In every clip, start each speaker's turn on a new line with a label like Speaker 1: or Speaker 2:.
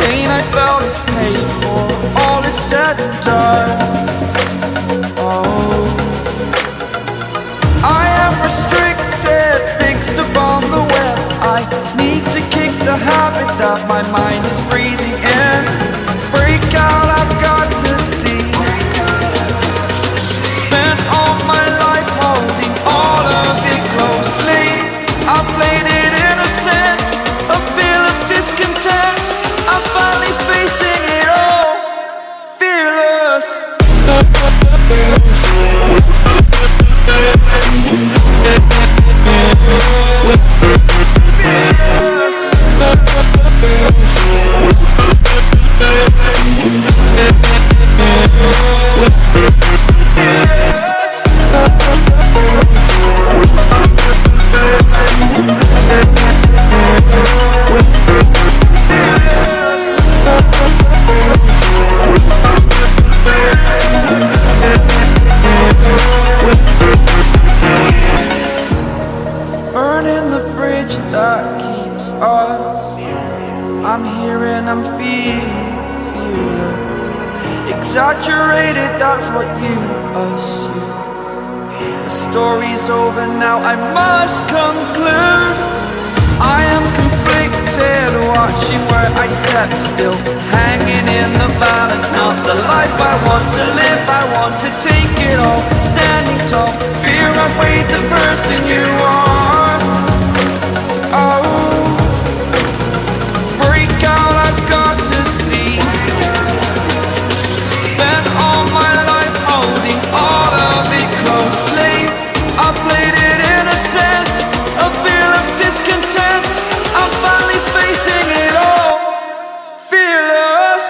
Speaker 1: pain I felt is paid for, all is said and done. Oh, I am restricted, fixed upon the web. I need to kick the habit that my mind is breathing in. Break out, I've got to see. Spent all my life holding all of it closely. I played it innocent, a feel of discontent. I'm finally facing it all, fearless. Burning the bridge that keeps us. I'm here and I'm feeling fearless. Exaggerated, that's what you assume. The story's over now, I must conclude. I am conflicted, watching where I step still, hanging in the balance. Not the life I want to live, I want to take it all. Standing tall, fear outweighed the person you are. Oh, break out, I've got to see. Spent all my life holding all of it closely. I played it innocent, a feel of discontent. I'm finally facing it all, fearless.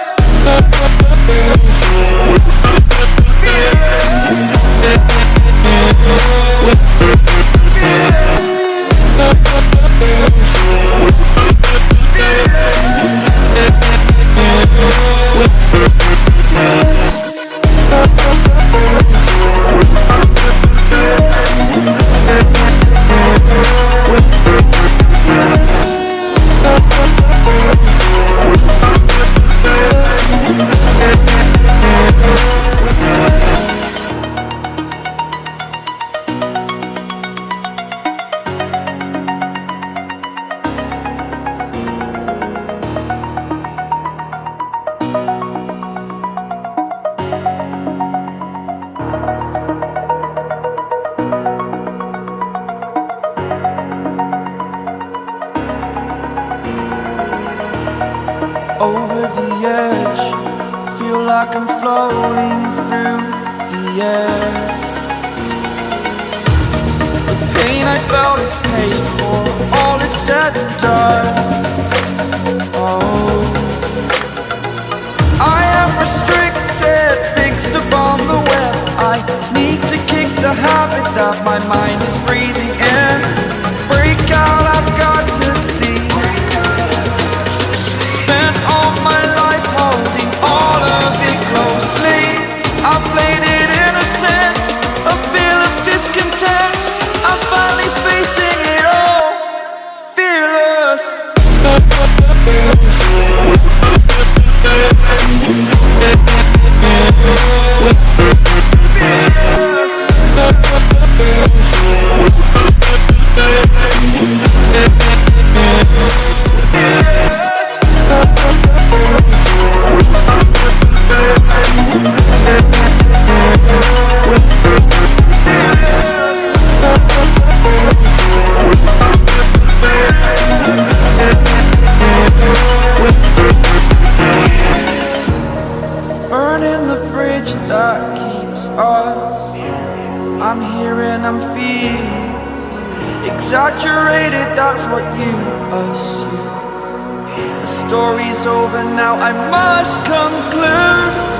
Speaker 1: Over the edge, feel like I'm floating through the air. The pain I felt is paid for, all is said and done. Oh, I am restricted, fixed upon the web. I need to kick the habit that my mind is breathing in. Break out, I've got to see. Spent all my life holding all of it closely. I played it innocent, a feel of discontent. I'm finally facing it all, fearless. Burning the bridge that keeps us. I'm here and I'm feeling exaggerated, that's what you assume. The story's over now, I must conclude.